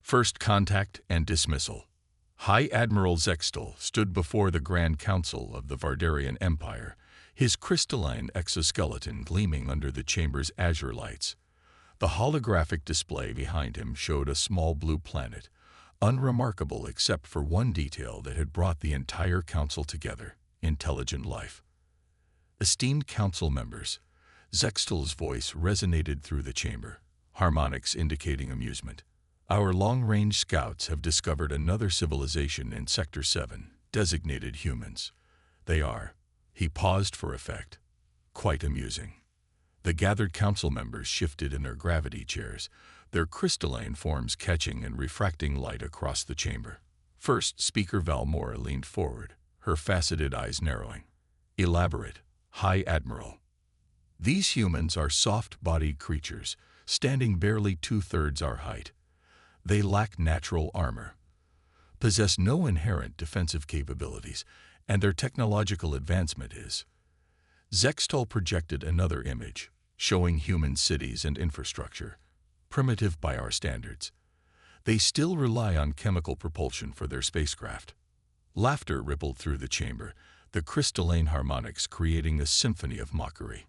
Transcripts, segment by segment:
First contact and dismissal. High Admiral Zextal stood before the Grand Council of the Vardarian Empire, his crystalline exoskeleton gleaming under the chamber's azure lights. The holographic display behind him showed a small blue planet, unremarkable except for one detail that had brought the entire council together: intelligent life. Esteemed council members, Zextal's voice resonated through the chamber, harmonics indicating amusement. Our long-range scouts have discovered another civilization in Sector 7, designated humans. They are, he paused for effect, quite amusing. The gathered council members shifted in their gravity chairs, their crystalline forms catching and refracting light across the chamber. First Speaker Valmora leaned forward, her faceted eyes narrowing. Elaborate, High Admiral. These humans are soft-bodied creatures, standing barely 2/3 our height. They lack natural armor, possess no inherent defensive capabilities, and their technological advancement is. Zextal projected another image, showing human cities and infrastructure, primitive by our standards. They still rely on chemical propulsion for their spacecraft. Laughter rippled through the chamber, the crystalline harmonics creating a symphony of mockery.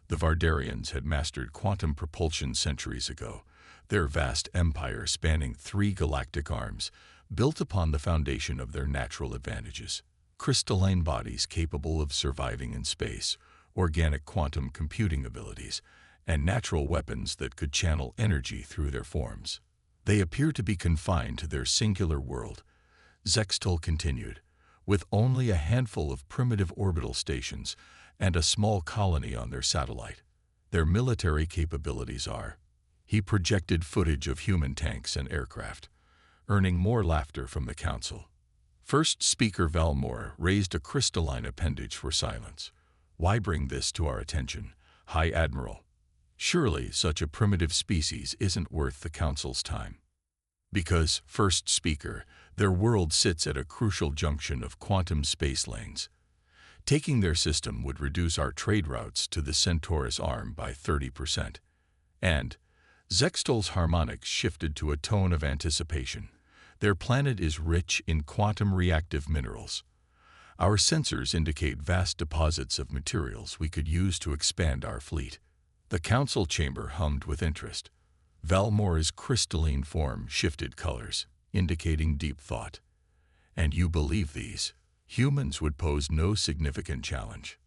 The Vardarians had mastered quantum propulsion centuries ago, their vast empire spanning 3 galactic arms, built upon the foundation of their natural advantages. Crystalline bodies capable of surviving in space, organic quantum computing abilities, and natural weapons that could channel energy through their forms. They appear to be confined to their singular world, Zextal continued, with only a handful of primitive orbital stations and a small colony on their satellite. Their military capabilities are. He projected footage of human tanks and aircraft, earning more laughter from the council. First Speaker Valmora raised a crystalline appendage for silence. Why bring this to our attention, High Admiral? Surely such a primitive species isn't worth the council's time. Because, First Speaker, their world sits at a crucial junction of quantum space lanes. Taking their system would reduce our trade routes to the Centaurus arm by 30%. And Zextal's harmonics shifted to a tone of anticipation. Their planet is rich in quantum-reactive minerals. Our sensors indicate vast deposits of materials we could use to expand our fleet. The council chamber hummed with interest. Valmora's crystalline form shifted colors, indicating deep thought. And you believe these? Humans would pose no significant challenge.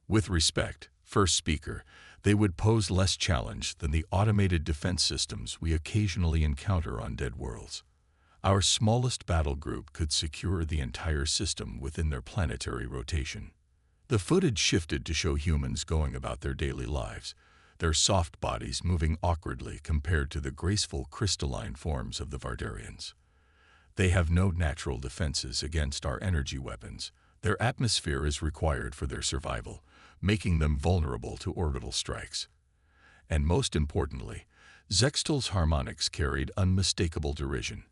With respect, First Speaker, they would pose less challenge than the automated defense systems we occasionally encounter on dead worlds. Our smallest battle group could secure the entire system within their planetary rotation. The footage shifted to show humans going about their daily lives, their soft bodies moving awkwardly compared to the graceful crystalline forms of the Vardarians. They have no natural defenses against our energy weapons. Their atmosphere is required for their survival, making them vulnerable to orbital strikes. And most importantly, Zextal's harmonics carried unmistakable derision.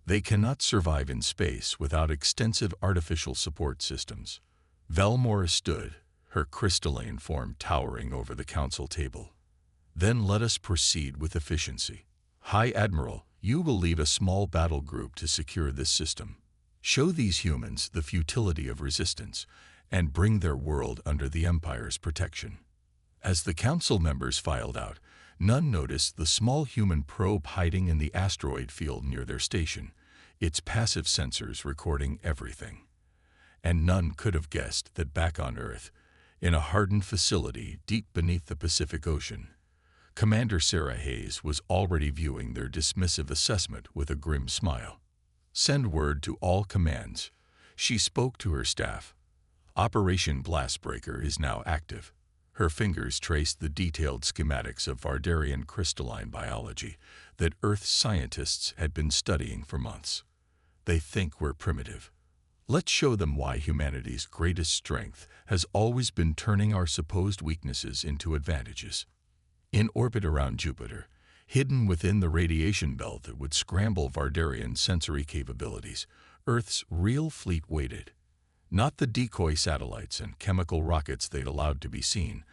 They cannot survive in space without extensive artificial support systems. Valmora stood, her crystalline form towering over the council table. Then let us proceed with efficiency. High Admiral, you will lead a small battle group to secure this system. Show these humans the futility of resistance and bring their world under the Empire's protection. As the council members filed out, none noticed the small human probe hiding in the asteroid field near their station, its passive sensors recording everything. And none could have guessed that back on Earth, in a hardened facility deep beneath the Pacific Ocean, Commander Sarah Hayes was already viewing their dismissive assessment with a grim smile. Send word to all commands. She spoke to her staff. Operation Blastbreaker is now active. Her fingers traced the detailed schematics of Vardarian crystalline biology that Earth scientists had been studying for months. They think we're primitive. Let's show them why humanity's greatest strength has always been turning our supposed weaknesses into advantages. In orbit around Jupiter, hidden within the radiation belt that would scramble Vardarian sensory capabilities, Earth's real fleet waited. Not the decoy satellites and chemical rockets they'd allowed to be seen,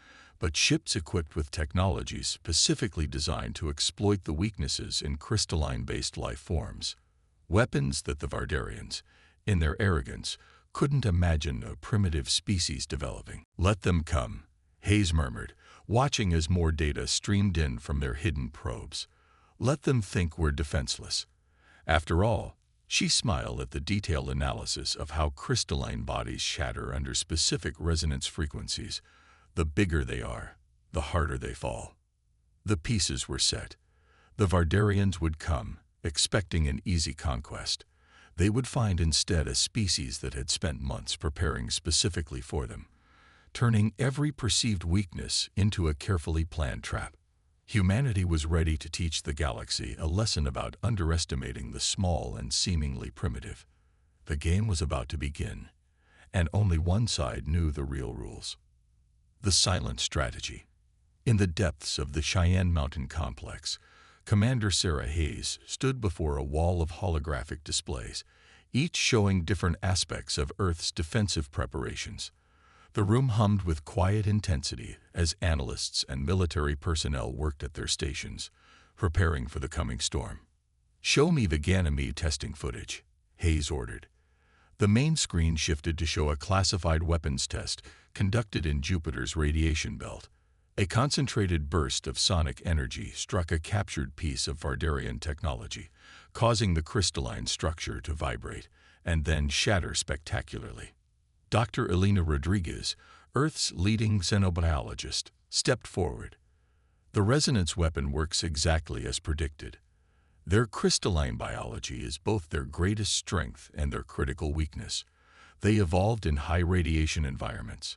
but ships equipped with technologies specifically designed to exploit the weaknesses in crystalline-based life forms. Weapons that the Vardarians, in their arrogance, couldn't imagine a primitive species developing. "Let them come," Hayes murmured, watching as more data streamed in from their hidden probes. "Let them think we're defenseless." After all, she smiled at the detailed analysis of how crystalline bodies shatter under specific resonance frequencies. The bigger they are, the harder they fall. The pieces were set. The Vardarians would come, expecting an easy conquest. They would find instead a species that had spent months preparing specifically for them, turning every perceived weakness into a carefully planned trap. Humanity was ready to teach the galaxy a lesson about underestimating the small and seemingly primitive. The game was about to begin, and only one side knew the real rules. The silent strategy. In the depths of the Cheyenne Mountain complex, Commander Sarah Hayes stood before a wall of holographic displays, each showing different aspects of Earth's defensive preparations. The room hummed with quiet intensity as analysts and military personnel worked at their stations, preparing for the coming storm. "Show me the Ganymede testing footage," Hayes ordered. The main screen shifted to show a classified weapons test conducted in Jupiter's radiation belt. A concentrated burst of sonic energy struck a captured piece of Vardarian technology, causing the crystalline structure to vibrate and then shatter spectacularly. Dr. Elena Rodriguez, Earth's leading xenobiologist, stepped forward. "The resonance weapon works exactly as predicted. Their crystalline biology is both their greatest strength and their critical weakness. They evolved in high radiation environments,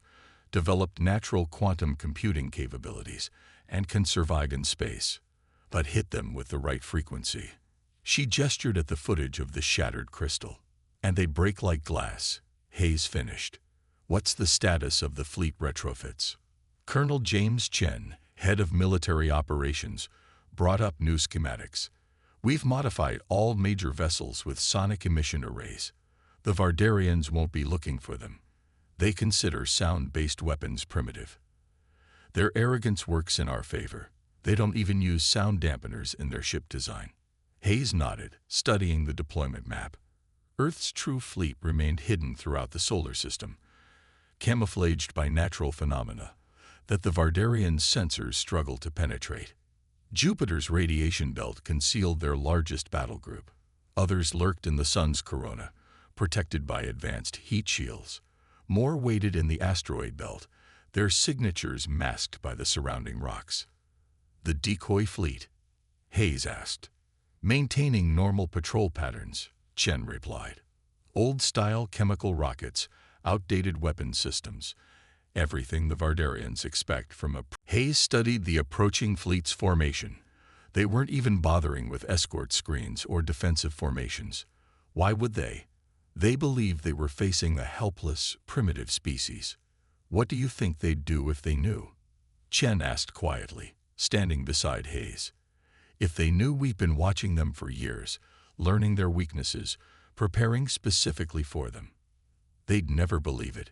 developed natural quantum computing capabilities, and can survive in space. But hit them with the right frequency." She gestured at the footage of the shattered crystal. "And they break like glass," Hayes finished. "What's the status of the fleet retrofits?" Colonel James Chen, head of military operations, brought up new schematics. "We've modified all major vessels with sonic emission arrays. The Vardarians won't be looking for them. They consider sound-based weapons primitive. Their arrogance works in our favor. They don't even use sound dampeners in their ship design." Hayes nodded, studying the deployment map. Earth's true fleet remained hidden throughout the solar system, camouflaged by natural phenomena that the Vardarian sensors struggled to penetrate. Jupiter's radiation belt concealed their largest battle group. Others lurked in the sun's corona, protected by advanced heat shields. More waited in the asteroid belt, their signatures masked by the surrounding rocks. "The decoy fleet?" Hayes asked. "Maintaining normal patrol patterns," Chen replied. "Old-style chemical rockets, outdated weapon systems, everything the Vardarians expect from a..." Hayes studied the approaching fleet's formation. They weren't even bothering with escort screens or defensive formations. Why would they? They believed they were facing a helpless, primitive species. "What do you think they'd do if they knew?" Chen asked quietly, standing beside Hayes. "If they knew we've been watching them for years, learning their weaknesses, preparing specifically for them." "They'd never believe it,"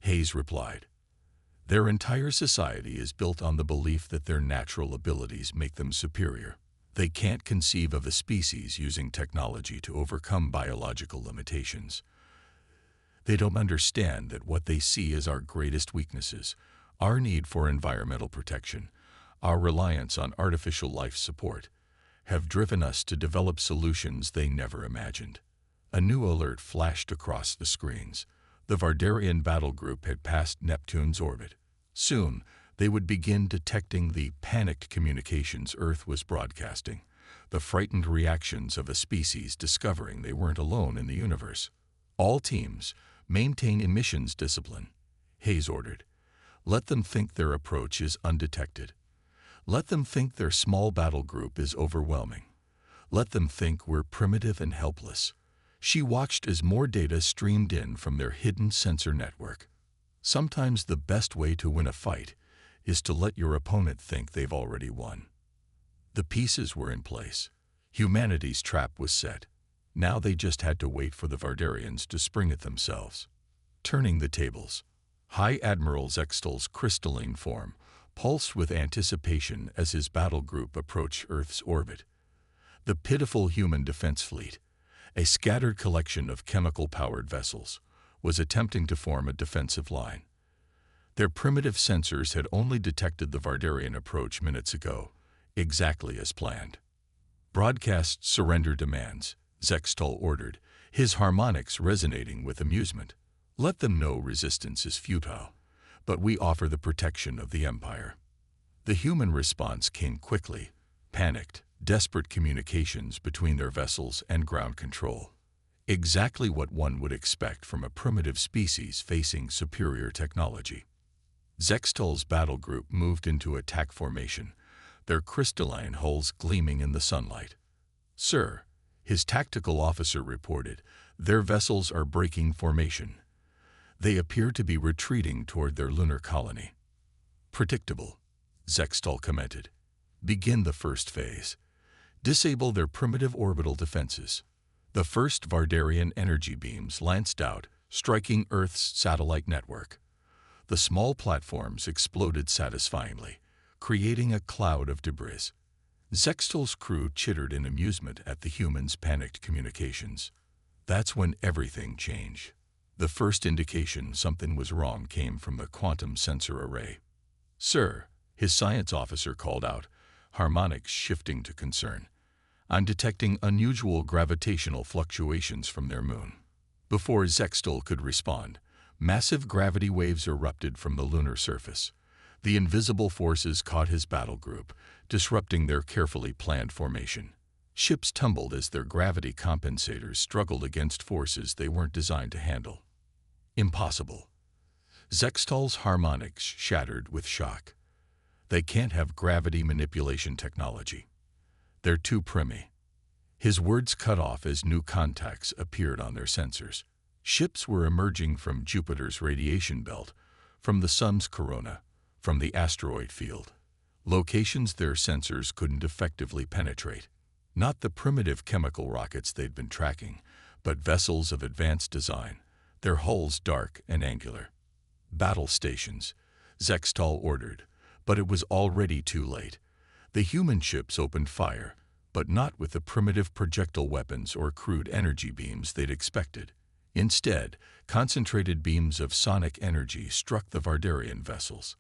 Hayes replied. "Their entire society is built on the belief that their natural abilities make them superior. They can't conceive of a species using technology to overcome biological limitations. They don't understand that what they see as our greatest weaknesses, our need for environmental protection, our reliance on artificial life support, have driven us to develop solutions they never imagined." A new alert flashed across the screens. The Vardarian battle group had passed Neptune's orbit. Soon, they would begin detecting the panicked communications Earth was broadcasting, the frightened reactions of a species discovering they weren't alone in the universe. "All teams, maintain emissions discipline," Hayes ordered. "Let them think their approach is undetected. Let them think their small battle group is overwhelming. Let them think we're primitive and helpless." She watched as more data streamed in from their hidden sensor network. Sometimes the best way to win a fight is to let your opponent think they've already won. The pieces were in place. Humanity's trap was set. Now they just had to wait for the Vardarians to spring it themselves. Turning the tables. High Admiral Zextal's crystalline form, pulsed with anticipation as his battle group approached Earth's orbit. The pitiful human defense fleet, a scattered collection of chemical-powered vessels, was attempting to form a defensive line. Their primitive sensors had only detected the Vardarian approach minutes ago, exactly as planned. "Broadcast surrender demands," Zextal ordered, his harmonics resonating with amusement. "Let them know resistance is futile, but we offer the protection of the Empire." The human response came quickly, panicked, desperate communications between their vessels and ground control. Exactly what one would expect from a primitive species facing superior technology. Zextal's battle group moved into attack formation, their crystalline hulls gleaming in the sunlight. "Sir," his tactical officer reported, "their vessels are breaking formation. They appear to be retreating toward their lunar colony." "Predictable," Zextal commented. "Begin the first phase. Disable their primitive orbital defenses." The first Vardarian energy beams lanced out, striking Earth's satellite network. The small platforms exploded satisfyingly, creating a cloud of debris. Zextal's crew chittered in amusement at the humans' panicked communications. That's when everything changed. The first indication something was wrong came from the quantum sensor array. "Sir," his science officer called out, harmonics shifting to concern, "I'm detecting unusual gravitational fluctuations from their moon." Before Zextal could respond, massive gravity waves erupted from the lunar surface. The invisible forces caught his battle group, disrupting their carefully planned formation. Ships tumbled as their gravity compensators struggled against forces they weren't designed to handle. "Impossible." Zextal's harmonics shattered with shock. "They can't have gravity manipulation technology. They're too primi." His words cut off as new contacts appeared on their sensors. Ships were emerging from Jupiter's radiation belt, from the Sun's corona, from the asteroid field. Locations their sensors couldn't effectively penetrate. Not the primitive chemical rockets they'd been tracking, but vessels of advanced design, their hulls dark and angular. "Battle stations," Zextal ordered, but it was already too late. The human ships opened fire, but not with the primitive projectile weapons or crude energy beams they'd expected. Instead, concentrated beams of sonic energy struck the Vardarian vessels.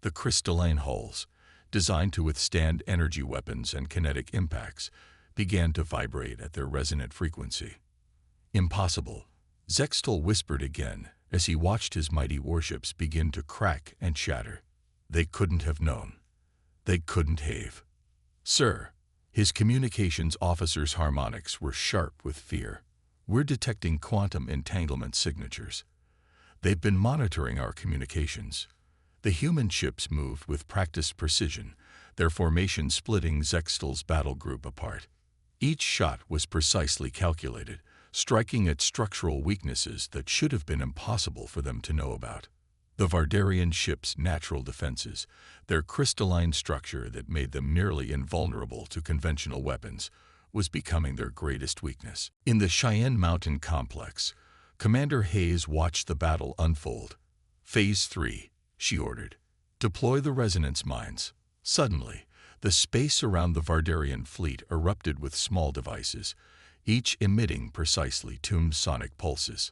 The crystalline hulls, designed to withstand energy weapons and kinetic impacts, began to vibrate at their resonant frequency. "Impossible," Zextal whispered again as he watched his mighty warships begin to crack and shatter. "They couldn't have known. They couldn't have." "Sir," his communications officer's harmonics were sharp with fear, "we're detecting quantum entanglement signatures. They've been monitoring our communications." The human ships moved with practiced precision, their formation splitting Zextal's battle group apart. Each shot was precisely calculated, striking at structural weaknesses that should have been impossible for them to know about. The Vardarian ships' natural defenses, their crystalline structure that made them nearly invulnerable to conventional weapons, was becoming their greatest weakness. In the Cheyenne Mountain complex, Commander Hayes watched the battle unfold. "Phase 3, she ordered. "Deploy the resonance mines." Suddenly, the space around the Vardarian fleet erupted with small devices, each emitting precisely tuned sonic pulses.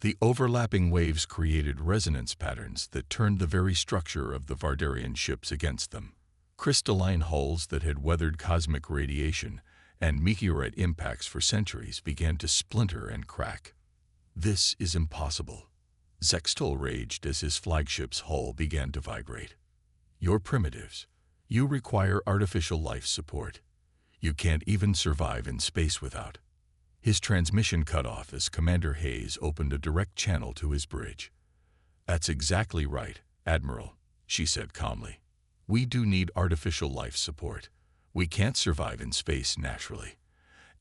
The overlapping waves created resonance patterns that turned the very structure of the Vardarian ships against them. Crystalline hulls that had weathered cosmic radiation and meteorite impacts for centuries began to splinter and crack. "This is impossible," Zextal raged as his flagship's hull began to vibrate. "You're primitives. You require artificial life support. You can't even survive in space without." His transmission cut off as Commander Hayes opened a direct channel to his bridge. "That's exactly right, Admiral," she said calmly. "We do need artificial life support. We can't survive in space naturally.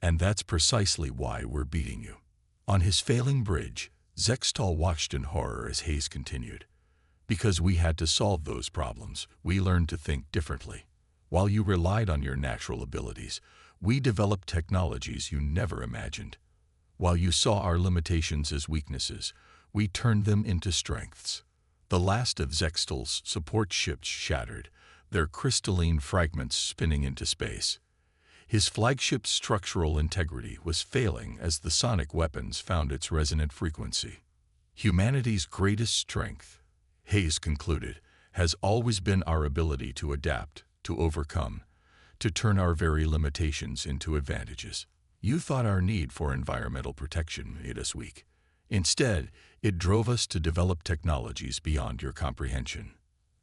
And that's precisely why we're beating you." On his failing bridge, Zextal watched in horror as Hayes continued. "Because we had to solve those problems, we learned to think differently. While you relied on your natural abilities, we developed technologies you never imagined. While you saw our limitations as weaknesses, we turned them into strengths. The last of Zextal's support ships shattered, their crystalline fragments spinning into space. His flagship's structural integrity was failing as the sonic weapons found its resonant frequency. Humanity's greatest strength, Hayes concluded, has always been our ability to adapt, to overcome, to turn our very limitations into advantages. You thought our need for environmental protection made us weak. Instead, it drove us to develop technologies beyond your comprehension.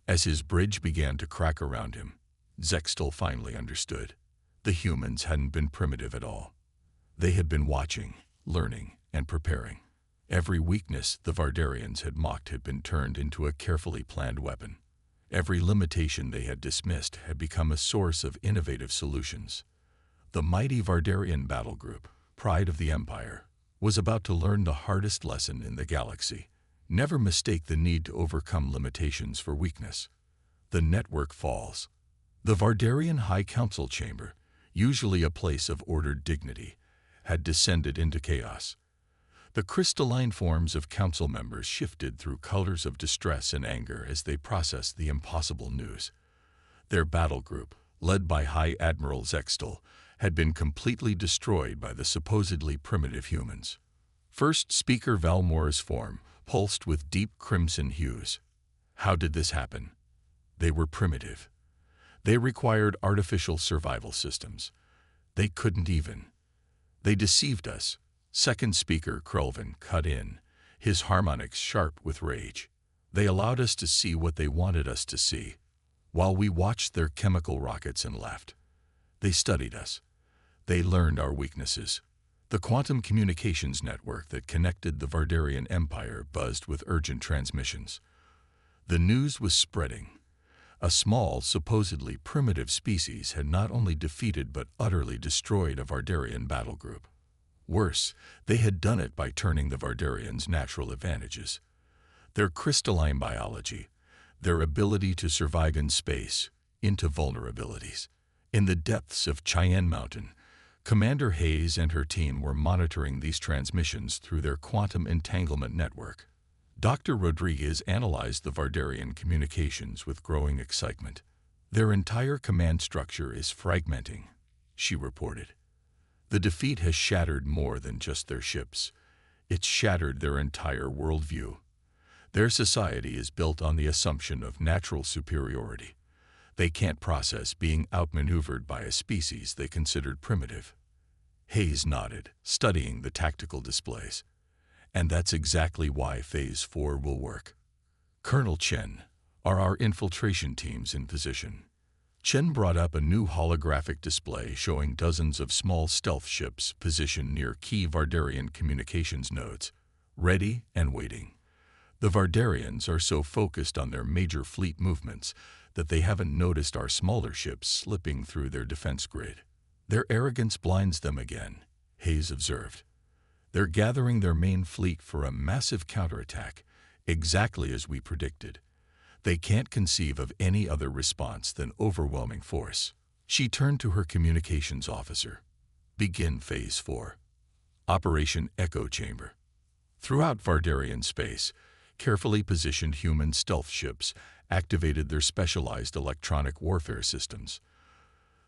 As his bridge began to crack around him, Zextal finally understood. The humans hadn't been primitive at all. They had been watching, learning, and preparing. Every weakness the Vardarians had mocked had been turned into a carefully planned weapon. Every limitation they had dismissed had become a source of innovative solutions. The mighty Vardarian battle group, pride of the Empire, was about to learn the hardest lesson in the galaxy. Never mistake the need to overcome limitations for weakness. The network falls. The Vardarian High Council chamber, usually a place of ordered dignity, had descended into chaos. The crystalline forms of council members shifted through colors of distress and anger as they processed the impossible news. Their battle group, led by High Admiral Zextal, had been completely destroyed by the supposedly primitive humans. First Speaker Valmore's form pulsed with deep crimson hues. How did this happen? They were primitive. They required artificial survival systems. They couldn't even. They deceived us. Second Speaker Krelvin cut in, his harmonics sharp with rage. They allowed us to see what they wanted us to see, while we watched their chemical rockets and laughed. They studied us. They learned our weaknesses. The quantum communications network that connected the Vardarian Empire buzzed with urgent transmissions. The news was spreading. A small, supposedly primitive species had not only defeated but utterly destroyed a Vardarian battle group. Worse, they had done it by turning the Vardarians' natural advantages. Their crystalline biology, their ability to survive in space, into vulnerabilities. In the depths of Cheyenne Mountain, Commander Hayes and her team were monitoring these transmissions through their quantum entanglement network. Dr. Rodriguez analyzed the Vardarian communications with growing excitement. Their entire command structure is fragmenting, she reported. The defeat has shattered more than just their ships. It's shattered their entire worldview. Their society is built on the assumption of natural superiority. They can't process being outmaneuvered by a species they considered primitive. Hayes nodded, studying the tactical displays. And that's exactly why Phase 4 will work. Colonel Chen, are our infiltration teams in position? Chen brought up a new holographic display showing dozens of small stealth ships positioned near key Vardarian communications nodes, ready and waiting. The Vardarians are so focused on their major fleet movements that they haven't noticed our smaller ships slipping through their defense grid. Their arrogance blinds them again, Hayes observed. They're gathering their main fleet for a massive counterattack, exactly as we predicted. They can't conceive of any other response than overwhelming force. She turned to her communications officer. Begin Phase 4. Operation Echo Chamber. Throughout Vardarian space, carefully positioned human stealth ships activated their specialized electronic warfare systems.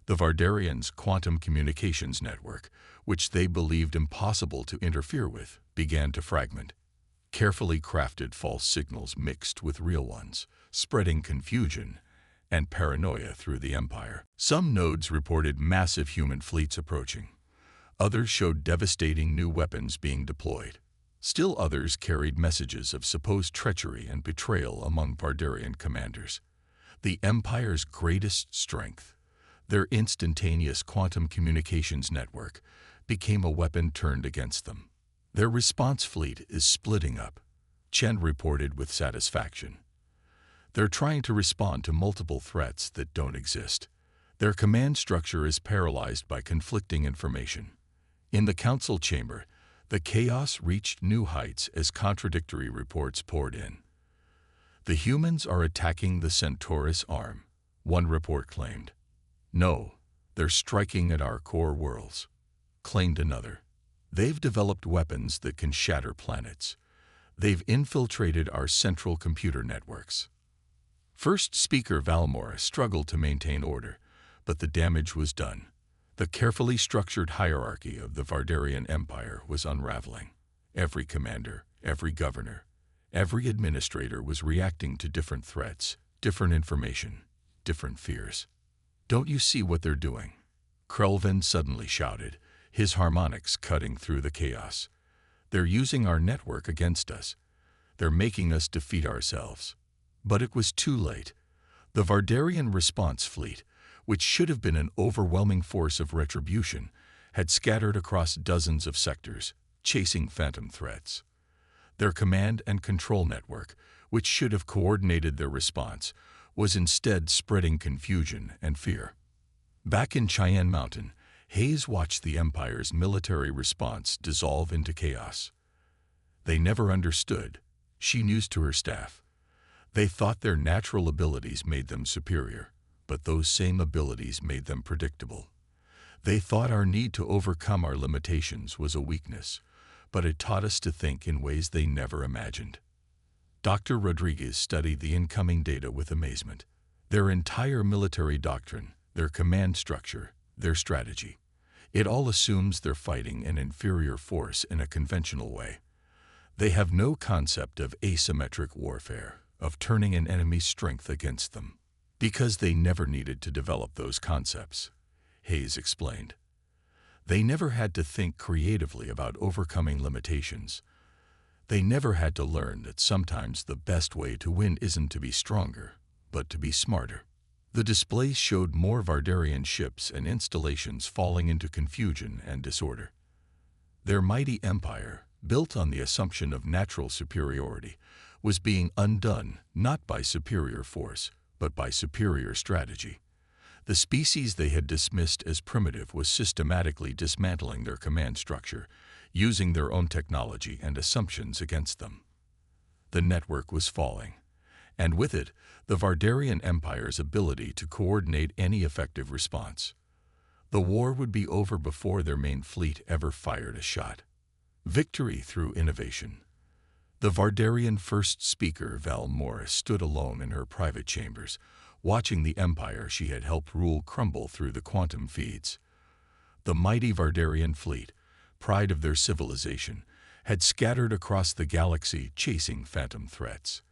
The Vardarians' quantum communications network, which they believed impossible to interfere with, began to fragment. Carefully crafted false signals mixed with real ones, spreading confusion and paranoia through the Empire. Some nodes reported massive human fleets approaching. Others showed devastating new weapons being deployed. Still others carried messages of supposed treachery and betrayal among Vardarian commanders. The Empire's greatest strength, their instantaneous quantum communications network, became a weapon turned against them. Their response fleet is splitting up, Chen reported with satisfaction. They're trying to respond to multiple threats that don't exist. Their command structure is paralyzed by conflicting information. In the council chamber, the chaos reached new heights as contradictory reports poured in. The humans are attacking the Centaurus arm, one report claimed. No, they're striking at our core worlds, claimed another. They've developed weapons that can shatter planets. They've infiltrated our central computer networks. First speaker Valmora struggled to maintain order, but the damage was done. The carefully structured hierarchy of the Vardarian Empire was unraveling. Every commander, every governor, every administrator was reacting to different threats, different information, different fears. "Don't you see what they're doing?" Krelvin suddenly shouted, his harmonics cutting through the chaos. "They're using our network against us. They're making us defeat ourselves." But it was too late. The Vardarian response fleet, which should have been an overwhelming force of retribution, had scattered across dozens of sectors, chasing phantom threats. Their command and control network, which should have coordinated their response, was instead spreading confusion and fear. Back in Cheyenne Mountain, Hayes watched the Empire's military response dissolve into chaos. They never understood, she mused to her staff. They thought their natural abilities made them superior, but those same abilities made them predictable. They thought our need to overcome our limitations was a weakness, but it taught us to think in ways they never imagined. Dr. Rodriguez studied the incoming data with amazement. Their entire military doctrine, their command structure, their strategy. It all assumes they're fighting an inferior force in a conventional way. They have no concept of asymmetric warfare, of turning an enemy's strength against them. Because they never needed to develop those concepts, Hayes explained. They never had to think creatively about overcoming limitations. They never had to learn that sometimes the best way to win isn't to be stronger, but to be smarter. The displays showed more Vardarian ships and installations falling into confusion and disorder. Their mighty empire, built on the assumption of natural superiority, was being undone not by superior force, but by superior strategy. The species they had dismissed as primitive was systematically dismantling their command structure, using their own technology and assumptions against them. The network was falling, and with it, the Vardarian Empire's ability to coordinate any effective response. The war would be over before their main fleet ever fired a shot. Victory through innovation. The Vardarian first speaker, Val Morris, stood alone in her private chambers, watching the empire she had helped rule crumble through the quantum feeds. The mighty Vardarian fleet, pride of their civilization, had scattered across the galaxy chasing phantom threats.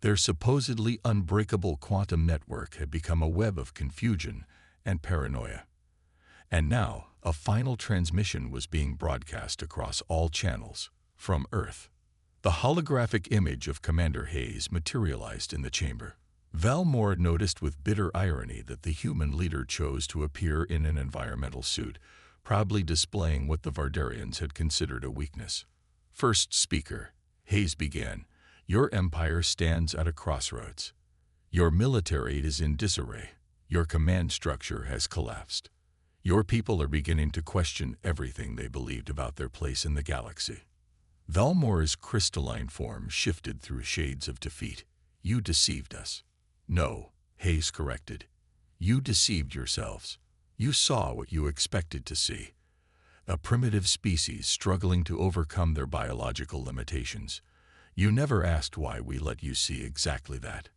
Their supposedly unbreakable quantum network had become a web of confusion and paranoia. And now, a final transmission was being broadcast across all channels, from Earth. The holographic image of Commander Hayes materialized in the chamber. Valmore noticed with bitter irony that the human leader chose to appear in an environmental suit, proudly displaying what the Vardarians had considered a weakness. "First speaker," Hayes began, "your empire stands at a crossroads. Your military is in disarray. Your command structure has collapsed. Your people are beginning to question everything they believed about their place in the galaxy." Valmore's crystalline form shifted through shades of defeat. "You deceived us." "No," Hayes corrected. "You deceived yourselves. You saw what you expected to see. A primitive species struggling to overcome their biological limitations. You never asked why we let you see exactly that."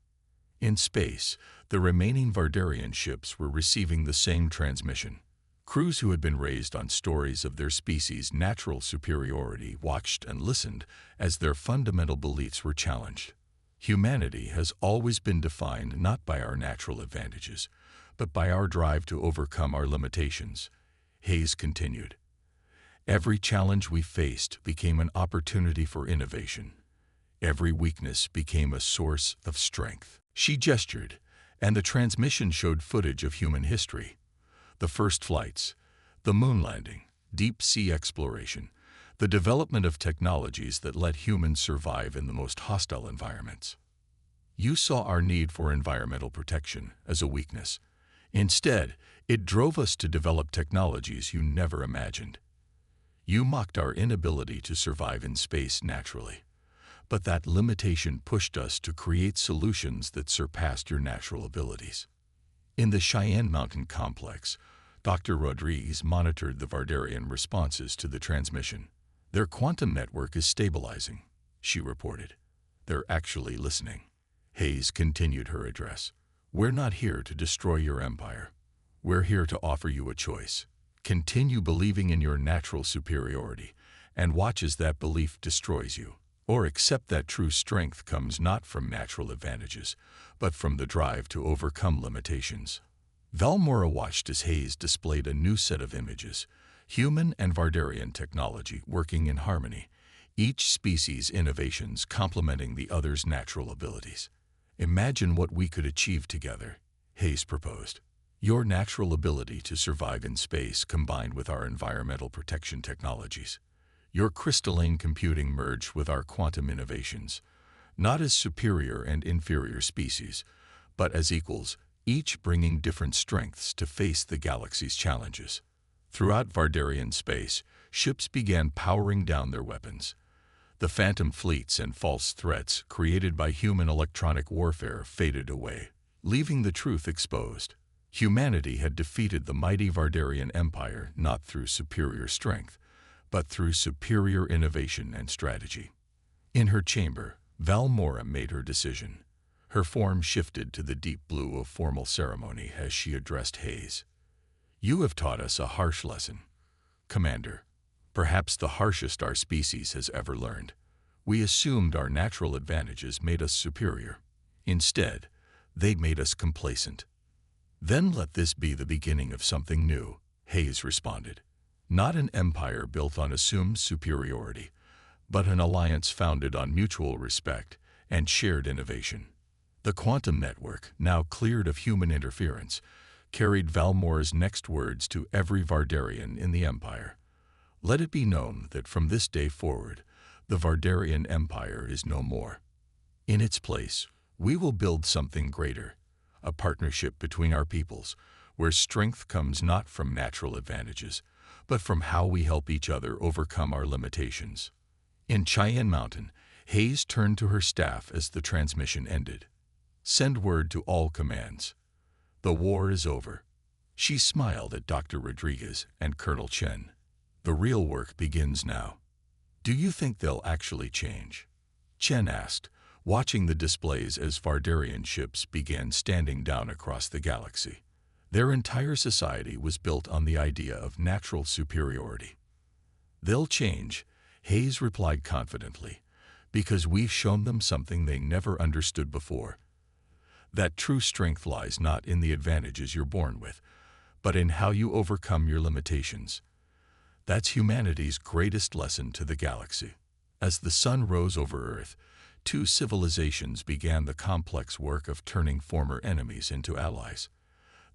In space, the remaining Vardarian ships were receiving the same transmission. Crews who had been raised on stories of their species' natural superiority watched and listened as their fundamental beliefs were challenged. Humanity has always been defined not by our natural advantages, but by our drive to overcome our limitations, Hayes continued. Every challenge we faced became an opportunity for innovation. Every weakness became a source of strength. She gestured, and the transmission showed footage of human history. The first flights, the moon landing, deep-sea exploration, the development of technologies that let humans survive in the most hostile environments. You saw our need for environmental protection as a weakness. Instead, it drove us to develop technologies you never imagined. You mocked our inability to survive in space naturally, but that limitation pushed us to create solutions that surpassed your natural abilities. In the Cheyenne Mountain complex, Dr. Rodriguez monitored the Vardarian responses to the transmission. "Their quantum network is stabilizing," she reported. "They're actually listening." Hayes continued her address. "We're not here to destroy your empire. We're here to offer you a choice. Continue believing in your natural superiority and watch as that belief destroys you. Or accept that true strength comes not from natural advantages, but from the drive to overcome limitations." Valmora watched as Hayes displayed a new set of images, human and Vardarian technology working in harmony, each species' innovations complementing the other's natural abilities. "Imagine what we could achieve together," Hayes proposed. "Your natural ability to survive in space combined with our environmental protection technologies. Your crystalline computing merged with our quantum innovations, not as superior and inferior species, but as equals, each bringing different strengths to face the galaxy's challenges." Throughout Vardarian space, ships began powering down their weapons. The phantom fleets and false threats created by human electronic warfare faded away, leaving the truth exposed. Humanity had defeated the mighty Vardarian Empire not through superior strength, but through superior innovation and strategy. In her chamber, Valmora made her decision. Her form shifted to the deep blue of formal ceremony as she addressed Hayes. "You have taught us a harsh lesson, Commander, perhaps the harshest our species has ever learned. We assumed our natural advantages made us superior. Instead, they made us complacent." "Then let this be the beginning of something new," Hayes responded. "Not an empire built on assumed superiority, but an alliance founded on mutual respect and shared innovation." The quantum network, now cleared of human interference, carried Valmora's next words to every Vardarian in the Empire. "Let it be known that from this day forward, the Vardarian Empire is no more. In its place, we will build something greater, a partnership between our peoples, where strength comes not from natural advantages, but from how we help each other overcome our limitations." In Cheyenne Mountain, Hayes turned to her staff as the transmission ended. "Send word to all commands. The war is over." She smiled at Dr. Rodriguez and Colonel Chen. "The real work begins now." "Do you think they'll actually change?" Chen asked, watching the displays as Vardarian ships began standing down across the galaxy. Their entire society was built on the idea of natural superiority. "They'll change," Hayes replied confidently, "because we've shown them something they never understood before. That true strength lies not in the advantages you're born with, but in how you overcome your limitations. That's humanity's greatest lesson to the galaxy." As the sun rose over Earth, two civilizations began the complex work of turning former enemies into allies.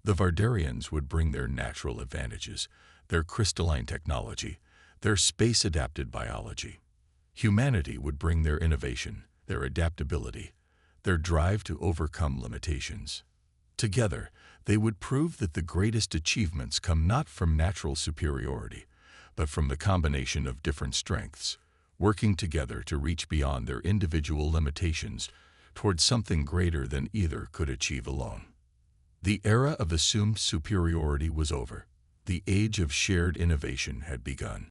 The Vardarians would bring their natural advantages, their crystalline technology, their space-adapted biology. Humanity would bring their innovation, their adaptability, their drive to overcome limitations. Together, they would prove that the greatest achievements come not from natural superiority, but from the combination of different strengths, working together to reach beyond their individual limitations towards something greater than either could achieve alone. The era of assumed superiority was over. The age of shared innovation had begun.